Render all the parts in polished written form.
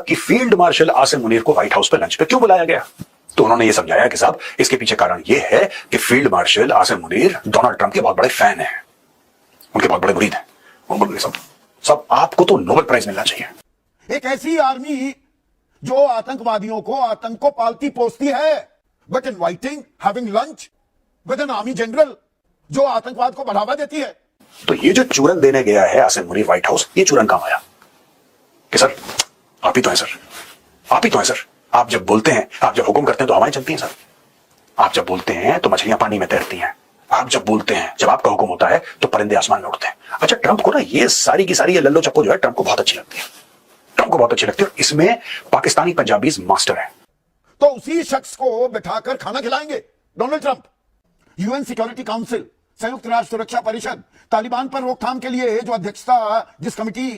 कि field marshal Asim Munir को white house पर लंच पे क्यों बुलाया गया। तो उन्होंने ये समझाया कि साहब इसके पीछे कारण ये है कि field marshal Asim Munir Donald Trump के बहुत बड़े फैन हैं, उनके बहुत बड़े मुरीद हैं। उन्होंने सब आपको तो नोबेल प्राइज मिलना चाहिए। एक ऐसी आर्मी जो आतंकवादियों को आतंक को पालती पोसती है, but inviting having lunch with an army general जो आतंकवाद को बढ़ावा देती है। तो ये जो चूरन देने गया है आसिम मुनीर व्हाइट हाउस, ये चूरन काम आया कि सर आप ही तो हैं सर, आप ही तो हैं सर। आप जब बोलते हैं, आप जब हुक्म करते हैं तो हवाएं चलती हैं सर। आप जब बोलते हैं तो मछलियां पानी में तैरती हैं। आप जब बोलते हैं, जब आपका हुक्म होता है तो परिंदे आसमान में उड़ते हैं। अच्छा, ट्रंप को ना ये सारी की सारी ये लल्लो चप्पो जो है ट्रंप को बहुत अच्छी लगती है, ट्रंप को बहुत अच्छी लगती है। और इसमें पाकिस्तानी पंजाबीज मास्टर है। तो उसी शख्स को बिठाकर खाना खिलाएंगे Donald Trump. UN security council, संयुक्त राष्ट्र सुरक्षा परिषद, तालिबान पर रोकथाम के लिए जो अध्यक्षता, जिस कमिटी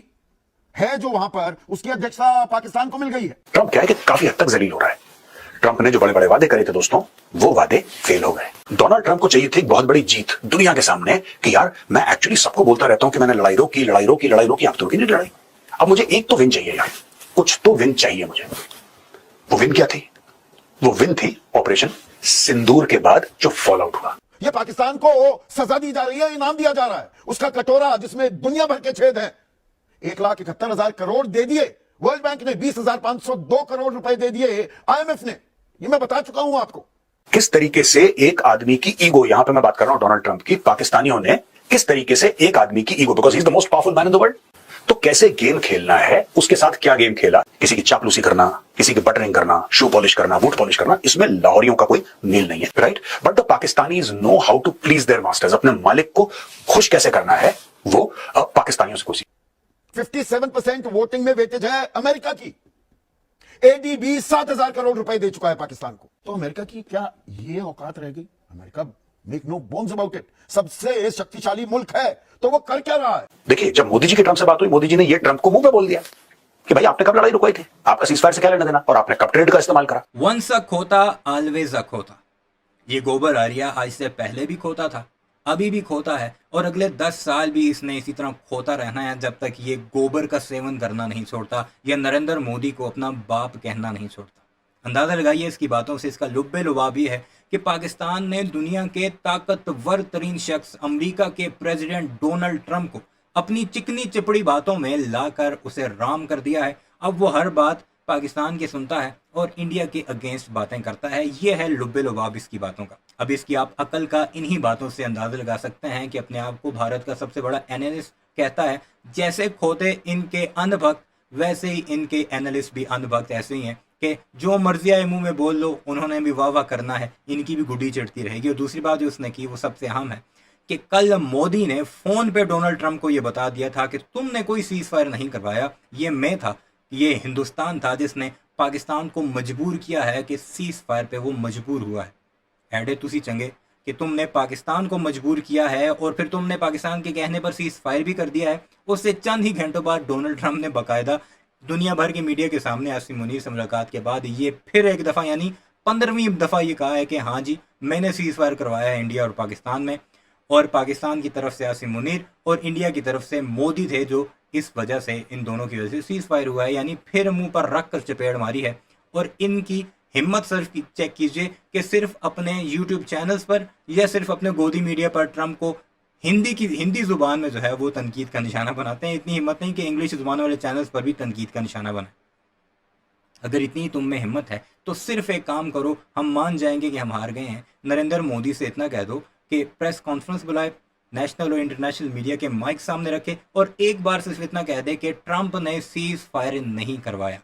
है जो वहां पर, उसकी अध्यक्षता पाकिस्तान को मिल गई है। ट्रंप क्या है कि काफी हद तक जलील हो रहा है। ट्रंप ने जो बड़े बड़े वादे करे थे दोस्तों, वो वादे फेल हो गए। डोनाल्ड ट्रंप को चाहिए थी बहुत बड़ी जीत दुनिया के सामने कि यार मैं एक्चुअली सबको बोलता रहता हूं कि मैंने लड़ाई रोकी, लड़ाई रोकी, लड़ाई रोकी, आप तो रोकी नहीं लड़ाई। अब मुझे एक तो विन चाहिए यार, कुछ तो विन चाहिए मुझे। वो विन क्या थी? वो विन थी ऑपरेशन सिंदूर के बाद जो फॉल आउट हुआ। ये पाकिस्तान को सजा दी जा रही है, इनाम दिया जा रहा है। उसका कटोरा जिसमें दुनिया भर के छेद हैं, 1,71,000 करोड़ दे दिए वर्ल्ड बैंक ने, 20,502 करोड़ रुपए दे दिए आईएमएफ ने। ये मैं बता चुका हूं आपको। किस तरीके से एक आदमी की ईगो, यहां पे मैं बात कर रहा हूं डोनाल्ड ट्रंप की, पाकिस्तानियों ने किस तरीके से एक आदमी की ego, because he is the most powerful man in the world, तो कैसे गेम खेलना है, उसके साथ क्या गेम खेला। किसी की चापलूसी करना, किसी की बटरिंग करना, शू पॉलिश करना, बूट पॉलिश करना, इसमें लाहौरियों का कोई मेल नहीं है, right. But the Pakistanis know how to please their masters. अपने मालिक को खुश कैसे करना है, वो पाकिस्तानियों से खुशी। 57% वोटिंग में वेटेज है अमेरिका की। एडीबी 7,000 करोड़ रुपए दे चुका है पाकिस्तान को। तो अमेरिका की क्या ये औकात रह गई? America, make no bones about it, सबसे शक्तिशाली मुल्क है, तो वो कर क्या रहा है? देखिए, जब मोदी जी के ट्रंप से बात हुई, मोदी जी ने ये ट्रंप को मुंह पे बोल दिया कि भाई आपने कब लड़ाई रुकवाई थी, आपका सीजफायर से क्या लेना देना, और आपने कब ट्रेड का इस्तेमाल करा। वंस अ खोता ऑलवेज अ खोता। ये गोबर आर्या आज से पहले भी खोता था, अभी भी खोता है, और अगले 10 साल भी इसने इसी तरह खोता रहना है जब तक ये गोबर का सेवन करना नहीं छोड़ता या नरेंद्र मोदी को अपना बाप कहना नहीं छोड़ता। अंदाजा लगाइए इसकी बातों से, इसका लुब्बे लुबाब ये है कि पाकिस्तान ने दुनिया के ताकतवर तरीन शख्स अमेरिका के प्रेसिडेंट डोनाल्ड ट्रंप को अपनी चिकनी चिपड़ी बातों में लाकर उसे राम कर दिया है। अब वो हर बात पाकिस्तान की सुनता है और इंडिया के अगेंस्ट बातें करता है। ये है लुब्बे लुबाब इसकी बातों का। अब इसकी आप अकल का इन्हीं बातों से अंदाजा लगा सकते हैं कि अपने आप को भारत का सबसे बड़ा एनालिस्ट कहता है। जैसे खोते इनके अंधभक्त, वैसे ही इनके एनालिस्ट भी अंधभक्त ऐसे ही हैं कि जो मर्जी आए मुंह में बोल लो, उन्होंने भी वाह वाह करना है, इनकी भी गुड्डी चढ़ती रहेगी। और दूसरी बात जो उसने की वो सबसे अहम है कि कल मोदी ने फोन पे डोनाल्ड ट्रंप को ये बता दिया था कि तुमने कोई सीज फायर नहीं करवाया, ये मैं था, ये हिंदुस्तान था जिसने पाकिस्तान को मजबूर किया है कि सीज फायर पे वो मजबूर हुआ है। ऐडे तुसी चंगे कि तुमने पाकिस्तान को मजबूर किया है और फिर तुमने पाकिस्तान के कहने पर सीज फायर भी कर दिया है। उससे चंद ही घंटों बाद डोनाल्ड ट्रंप ने बाकायदा दुनिया भर के मीडिया के सामने आसिम मुनीर से मुलाकात के बाद ये फिर एक दफ़ा यानी 15वीं दफ़ा ये कहा है कि हाँ जी मैंने सीज फायर करवाया है इंडिया और पाकिस्तान में, और पाकिस्तान की तरफ से आसिम मुनीर और इंडिया की तरफ से मोदी थे जो इस वजह से, इन दोनों की वजह से सीज फायर हुआ है। यानी फिर मुंह पर रख कर चपेड़ मारी है। और इनकी हिम्मत सिर्फ चेक कीजिए कि सिर्फ अपने यूट्यूब चैनल्स पर या सिर्फ अपने गोदी मीडिया पर ट्रंप को हिंदी जुबान में जो है वो तनकीद का निशाना बनाते हैं। इतनी हिम्मत नहीं कि इंग्लिश जुबान वाले चैनल्स पर भी तनकीद का निशाना बनाए। अगर इतनी तुम में हिम्मत है तो सिर्फ एक काम करो, हम मान जाएंगे कि हम हार गए हैं। नरेंद्र मोदी से इतना कह दो कि प्रेस कॉन्फ्रेंस बुलाए, नेशनल और इंटरनेशनल मीडिया के माइक सामने रखे और एक बार सिर्फ इतना कह दे कि ट्रंप ने सीज फायर नहीं करवाया।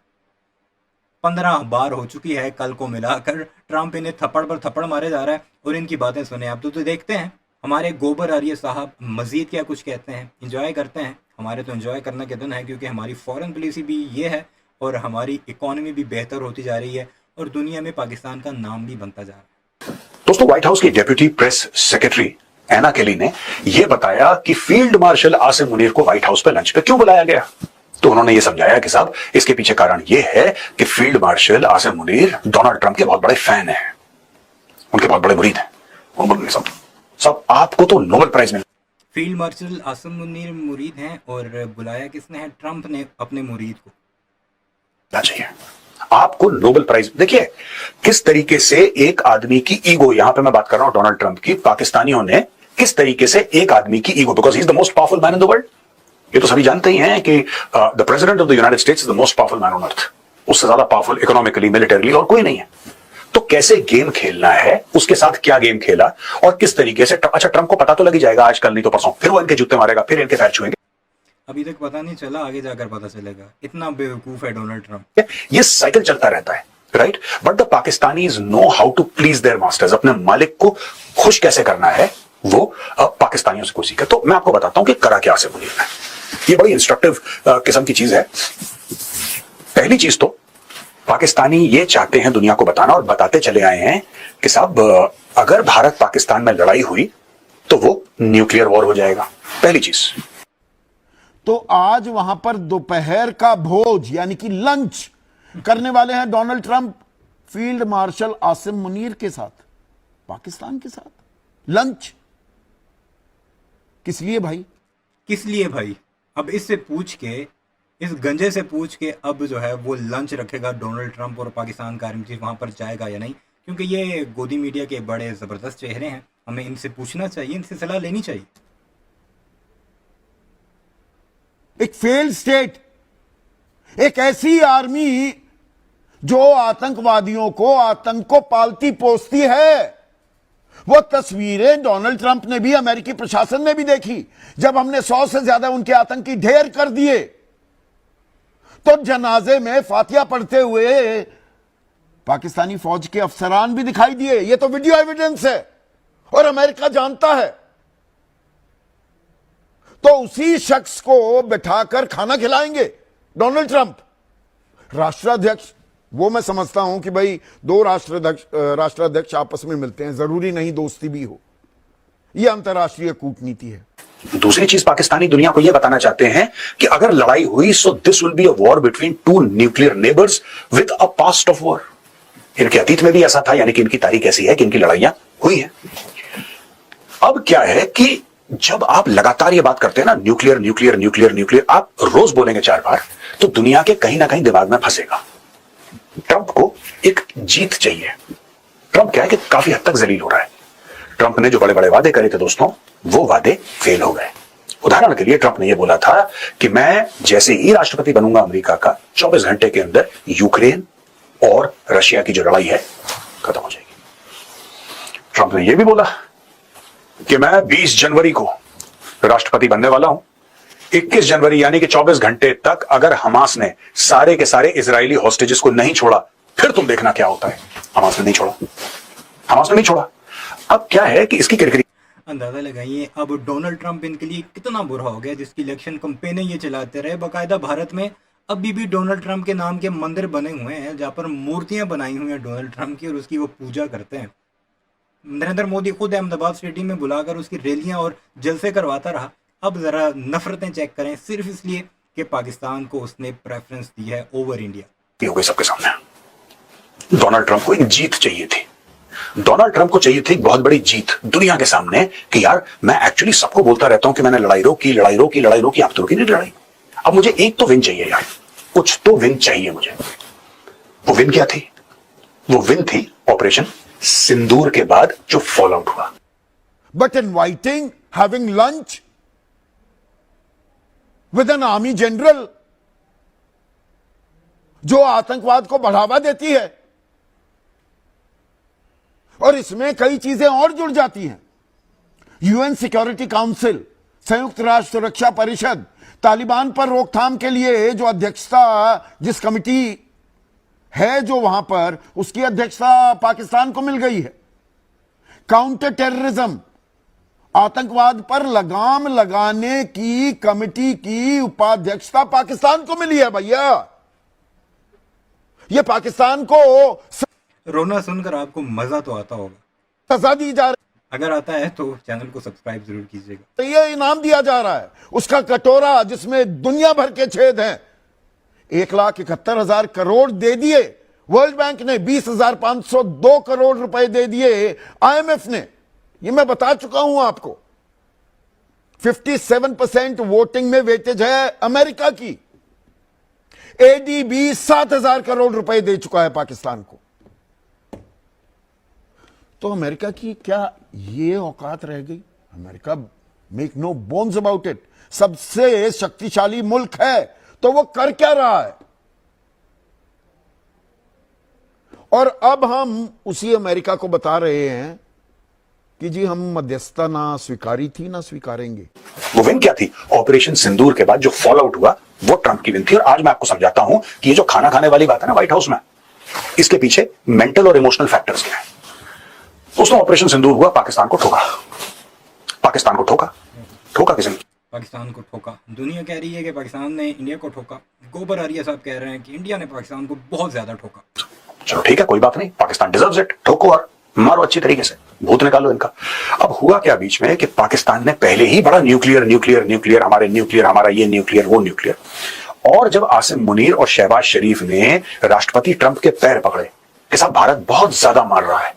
15 बार हो चुकी है, कल को मिलाकर ट्रंप इन्हें थप्पड़ पर थप्पड़ मारे जा रहा है और इनकी बातें सुने आप तो देखते हैं हमारे गोबर आर्य साहब मजीद क्या कुछ कहते हैं। इंजॉय करते हैं, हमारे तो इंजॉय करने के दिन है क्योंकि हमारी फॉरेन पॉलिसी भी ये है और हमारी इकोनॉमी भी बेहतर होती जा रही है और दुनिया में पाकिस्तान का नाम भी बनता जा रहा है। दोस्तों, व्हाइट हाउस की डेप्यूटी प्रेस सेक्रेटरी एना केली ने यह बताया कि फील्ड मार्शल आसिम मुनीर को व्हाइट हाउस पर लंच पे क्यों बुलाया गया। तो उन्होंने ये समझाया कि साहब इसके पीछे कारण यह है कि field marshal Asim Munir Donald Trump के बहुत बड़े फैन हैं, उनके बहुत बड़े मुरीद हैं। उन्होंने सब आपको तो नोबेल प्राइज मिला। फील्ड मार्शल आसिम मुनीर मुरीद हैं और बुलाया किसने है? ट्रंप ने अपने मुरीद को। चाहिए आपको नोबेल प्राइज। देखिए किस तरीके से एक आदमी की ईगो, यहां पे मैं बात कर रहा हूं डोनाल्ड ट्रंप की, पाकिस्तानियों ने किस तरीके से एक आदमी की ego, because he is the most powerful man in the world, ये तो सभी जानते ही हैं कि the president of the United states is the most powerful man on earth, उससे ज्यादा पावरफुल इकोनॉमिकली मिलिटरीली और कोई नहीं है। तो कैसे गेम खेलना है, उसके साथ क्या गेम खेला और किस तरीके से, अच्छा ट्रंप को पता तो लगी जाएगा आजकल नहीं तो परसों, फिर वो इनके जूते मारेगा, फिर इनके पैर छुएंगे। अभी तक पता नहीं चला, आगे जाकर पता चलेगा। इतना बेवकूफ है डोनाल्ड ट्रंप। ये साइकिल चलता रहता है, right. But the Pakistanis know how to please their masters, अपने मालिक को खुश कैसे करना है वो पाकिस्तानियों से कुछ सीखा। तो मैं आपको बताता हूं कि करा क्या आसिम मुनीर ने, ये बड़ी इंस्ट्रक्टिव किस्म की चीज है। पहली चीज तो पाकिस्तानी ये चाहते हैं दुनिया को बताना, और बताते चले आए हैं कि साहब अगर भारत पाकिस्तान में लड़ाई हुई तो वो न्यूक्लियर वॉर हो जाएगा, पहली चीज। तो आज वहां पर दोपहर का भोज यानी कि लंच करने वाले हैं Donald Trump field marshal Asim Munir के साथ, पाकिस्तान के साथ लंच। किस लिए भाई? किस लिए भाई? अब इससे पूछ के, इस गंजे से पूछ के, अब जो है वो लंच रखेगा डोनाल्ड ट्रंप और पाकिस्तान का आर्मी चीफ वहां पर जाएगा या नहीं, क्योंकि ये गोदी मीडिया के बड़े जबरदस्त चेहरे हैं, हमें इनसे पूछना चाहिए, इनसे सलाह लेनी चाहिए। एक फेल्ड स्टेट, एक ऐसी आर्मी जो आतंकवादियों को, आतंक को पालती पोसती है। वो तस्वीरें डोनाल्ड ट्रंप ने भी, अमेरिकी प्रशासन ने भी देखी, जब हमने 100 से ज्यादा उनके आतंकी ढेर कर दिए तो जनाजे में फातिहा पढ़ते हुए पाकिस्तानी फौज के अफसरान भी दिखाई दिए। ये तो वीडियो एविडेंस है और अमेरिका जानता है। तो उसी शख्स को बिठाकर खाना खिलाएंगे डोनाल्ड ट्रंप। राष्ट्राध्यक्ष, वो मैं समझता हूं कि भाई दो राष्ट्राध्यक्ष आपस में मिलते हैं, जरूरी नहीं दोस्ती भी हो, यह अंतर्राष्ट्रीय कूटनीति है। दूसरी चीज पाकिस्तानी दुनिया को यह बताना चाहते हैं कि अगर लड़ाई हुई so this will be a war between two nuclear neighbours with a past of war. इनके अतीत में भी ऐसा था, यानी कि इनकी तारीख ऐसी है कि इनकी लड़ाइयां हुई हैं। अब क्या है कि जब आप लगातार ये बात करते हैं ना, न्यूक्लियर न्यूक्लियर न्यूक्लियर न्यूक्लियर, आप रोज बोलेंगे 4 बार, तो दुनिया के कहीं ना कहीं दिमाग में फंसेगा। ट्रंप को एक जीत चाहिए। ट्रंप क्या है कि काफी हद तक जलील हो रहा है। ट्रंप ने जो बड़े बड़े वादे करे थे दोस्तों, वो वादे फेल हो गए। उदाहरण के लिए ट्रंप ने यह बोला था कि मैं जैसे ही राष्ट्रपति बनूंगा अमेरिका का, 24 घंटे के अंदर यूक्रेन और रशिया की जो लड़ाई है खत्म हो जाएगी। ट्रंप ने यह भी बोला कि मैं 20 जनवरी को राष्ट्रपति बनने वाला हूं। 21 जनवरी यानी कि 24 घंटे तक अगर हमास ने सारे के सारे इजरायली हॉस्टेजेस को नहीं छोड़ा, फिर तुम देखना क्या होता है। हमास ने नहीं छोड़ा, हमास ने नहीं छोड़ा। अब क्या है कि इसकी किरकिरी, अंदाजा लगाइए अब डोनाल्ड ट्रंप इनके लिए कितना बुरा हो गया, जिसकी इलेक्शन कंपेनें ये चलाते रहे। बाकायदा भारत में अभी भी डोनाल्ड ट्रंप के नाम के मंदिर बने हुए हैं, जहाँ पर मूर्तियां बनाई हुई हैं डोनाल्ड ट्रंप की, और उसकी वो पूजा करते हैं। नरेंद्र मोदी खुद अहमदाबाद स्टेडियम में बुलाकर उसकी रैलियां और जलसे करवाता रहा। अब जरा नफरतें चेक करें, सिर्फ इसलिए कि पाकिस्तान को उसने प्रेफरेंस दी है ओवर इंडिया। हो गई सबके सामने। डोनाल्ड ट्रंप को एक जीत चाहिए थी। डोनाल्ड ट्रंप को चाहिए थी एक बहुत बड़ी जीत दुनिया के सामने कि यार मैं एक्चुअली सबको बोलता रहता हूं कि मैंने लड़ाई रोकी लड़ाई रोकी लड़ाई रोकी, आप तो रोकी नहीं लड़ाई। अब मुझे एक तो विन चाहिए यार, कुछ तो विन चाहिए मुझे। वो विन क्या थी? वो विन थी ऑपरेशन सिंदूर के बाद जो फॉल आउट हुआ। But inviting, having lunch with an army general जो आतंकवाद को बढ़ावा देती है, और इसमें कई चीजें और जुड़ जाती हैं। यूएन सिक्योरिटी काउंसिल, संयुक्त राष्ट्र सुरक्षा परिषद, तालिबान पर रोकथाम के लिए जो अध्यक्षता, जिस कमिटी है जो वहां पर, उसकी अध्यक्षता पाकिस्तान को मिल गई है। काउंटर टेररिज्म, आतंकवाद पर लगाम लगाने की कमिटी की उपाध्यक्षता पाकिस्तान को मिली है भैया। यह पाकिस्तान को रोना सुनकर आपको मजा तो आता होगा। सजा दी जा रही, अगर आता है तो चैनल को सब्सक्राइब जरूर कीजिएगा। ये इनाम दिया जा रहा है, उसका कटोरा जिसमें दुनिया भर के छेद हैं। 1,71,000 करोड़ दे दिए वर्ल्ड बैंक ने, 20,502 करोड़ रुपए दे दिए आईएमएफ ने। ये मैं बता चुका हूं आपको। 57% वोटिंग में वेटेज है अमेरिका की। एडीबी 7,000 करोड़ रुपए दे चुका है पाकिस्तान को। तो अमेरिका की क्या ये औकात रह गई? America, make no bones about it, सबसे शक्तिशाली मुल्क है, तो वो कर क्या रहा है? और अब हम उसी अमेरिका को बता रहे हैं कि जी हम मध्यस्थता ना स्वीकारी थी ना स्वीकारेंगे। वो विन क्या थी? ऑपरेशन सिंदूर के बाद जो फॉल आउट हुआ वो ट्रंप की विन थी। और आज मैं आपको समझाता हूं कि ये जो खाना खाने वाली बात है ना व्हाइट हाउस में, इसके पीछे मेंटल और इमोशनल फैक्टर्स क्या है। दोस्तों, ऑपरेशन सिंदूर हुआ, पाकिस्तान को ठोका। पाकिस्तान को ठोका, ठोका किसने? पाकिस्तान को ठोका। दुनिया कह रही है कि पाकिस्तान ने इंडिया को ठोका। गोबर आर्या साहब कह रहे हैं कि इंडिया ने पाकिस्तान को बहुत ज्यादा ठोका। चलो ठीक है, कोई बात नहीं, पाकिस्तान डिजर्व्स इट, ठोको और मारो अच्छी तरीके से, भूत निकालो इनका। अब हुआ क्या बीच में कि पाकिस्तान ने पहले ही बड़ा न्यूक्लियर न्यूक्लियर न्यूक्लियर हमारे न्यूक्लियर, हमारा ये न्यूक्लियर वो न्यूक्लियर, और जब आसिम मुनीर और शहबाज शरीफ ने राष्ट्रपति ट्रंप के पैर पकड़े कि साहब भारत बहुत ज्यादा मार रहा है,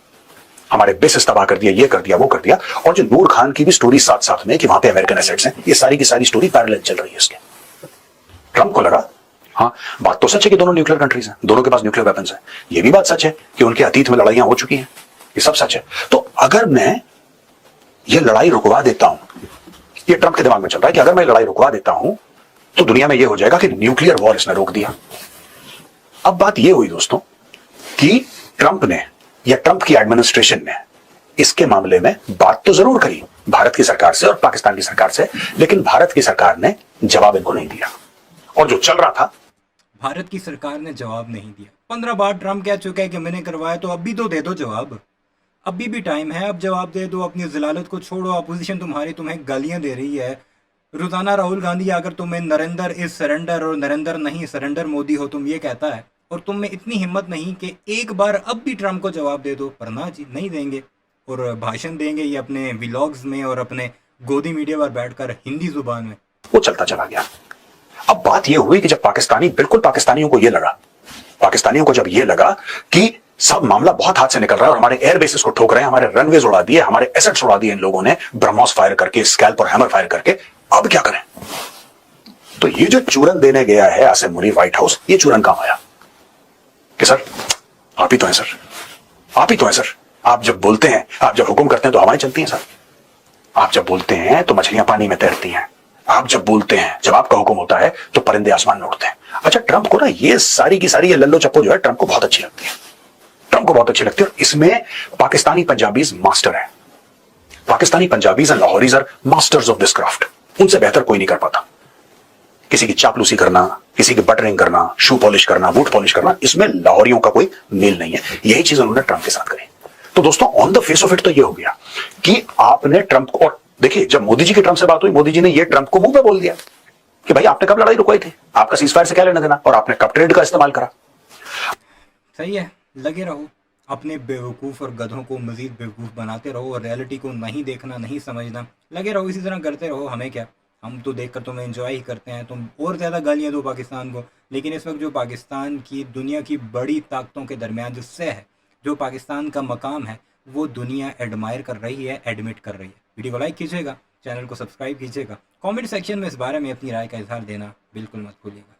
हमारे बेसिस तबाह कर दिया, ये कर दिया वो कर दिया, और जो नूर खान की भी स्टोरी साथ साथ में कि वहां पे अमेरिकन एसेट्स हैं, ये सारी की सारी स्टोरी पैरेलल चल रही है इसके। ट्रंप को लगा हाँ बात तो सच है कि दोनों न्यूक्लियर कंट्रीज हैं, दोनों के पास न्यूक्लियर वेपन्स हैं, ये भी बात सच है कि उनके अतीत में लड़ाइयां हो चुकी हैं, ये सब सच है। तो अगर मैं ये लड़ाई रुकवा देता हूं, ये ट्रंप के दिमाग में चल रहा है कि अगर मैं लड़ाई रुकवा देता हूं तो दुनिया में ये हो जाएगा कि न्यूक्लियर वॉर इसने रोक दिया। अब बात ये हुई दोस्तों कि ट्रंप ने या ट्रंप की एडमिनिस्ट्रेशन ने इसके मामले में बात तो जरूर करी भारत की सरकार से और पाकिस्तान की सरकार से, लेकिन भारत की सरकार ने जवाब इनको नहीं दिया। और जो चल रहा था, भारत की सरकार ने जवाब नहीं दिया। 15 बार ट्रंप कह चुका है कि मैंने करवाया, तो अब भी तो दे दो जवाब, अभी भी टाइम है, अब जवाब दे दो। अपनी जिलालत को छोड़ो, अपोजिशन तुम्हारी तुम्हें गालियां दे रही है रोजाना। राहुल गांधी अगर तुम्हें नरेंद्र इज सरेंडर और नरेंद्र नहीं सरेंडर मोदी हो तुम ये कहता है, और तुम में इतनी हिम्मत नहीं कि एक बार अब भी ट्रंप को जवाब दे दो, पर ना जी नहीं देंगे, और भाषण देंगे ये अपने व्लॉग्स में और अपने गोदी मीडिया पर बैठकर हिंदी जुबान में। वो चलता चला गया। अब बात ये हुई कि जब बिल्कुल पाकिस्तानियों को ये लगा, पाकिस्तानियों को जब ये लगा कि सब मामला बहुत हाथ से निकल रहा है और हमारे एयर बेसिस को ठोक रहे हैं, हमारे रनवेज उड़ा दिए, हमारे एसेट्स उड़ा दिए इन लोगों ने ब्रह्मोस फायर करके, स्कैल्प और हैमर फायर करके, अब क्या करें? तो ये जो चूरन देने गया है आसिम मुनीर व्हाइट हाउस, ये चूरन काम आया कि सर आप ही तो हैं सर, आप ही तो हैं सर, आप जब बोलते हैं, आप जब हुक्म करते हैं तो हवाएं चलती हैं सर, आप जब बोलते हैं तो मछलियां पानी में तैरती हैं, आप जब बोलते हैं, जब आपका हुक्म होता है तो परिंदे आसमान में उड़ते हैं। अच्छा, ट्रंप को ना ये सारी की सारी ये लल्लो चप्पो जो है ट्रंप को बहुत अच्छी लगती है, ट्रंप को बहुत अच्छी लगती है। और इसमें पाकिस्तानी पंजाबीज मास्टर हैं, Pakistani Punjabis and Lahoris are masters of this craft, उनसे बेहतर कोई नहीं कर पाता। किसी की चापलूसी करना, किसी की बटरिंग करना, शू पॉलिश करना, बूट पॉलिश करना, इसमें लाहौरियों का कोई मेल नहीं है। यही चीज उन्होंने ट्रंप के साथ करी। तो दोस्तों on the face of it तो ये हो गया कि आपने ट्रंप को, और देखिए जब मोदी जी की ट्रंप से बात हुई, मोदी जी ने ये ट्रंप को मुंह पे बोल दिया कि भाई आपने कब लड़ाई रुकवाई थी, आपका सीजफायर से क्या लेना देना, और आपने कब ट्रेड का इस्तेमाल करा। सही है, लगे रहो, अपने बेवकूफ़ और गधों को मजीद बेवकूफ़ बनाते रहो और रियलिटी को नहीं देखना, नहीं समझना, लगे रहो इसी तरह करते रहो। हमें क्या, हम तो देखकर तुम्हें एंजॉय ही करते हैं। तुम और ज़्यादा गालियाँ दो पाकिस्तान को, लेकिन इस वक्त जो पाकिस्तान की दुनिया की बड़ी ताकतों के दरमियान जो सह है, जो पाकिस्तान का मकाम है, वो दुनिया एडमायर कर रही है, एडमिट कर रही है। वीडियो को लाइक कीजिएगा, चैनल को सब्सक्राइब कीजिएगा, कमेंट सेक्शन में इस बारे में अपनी राय का इजहार देना बिल्कुल मत भूलिएगा।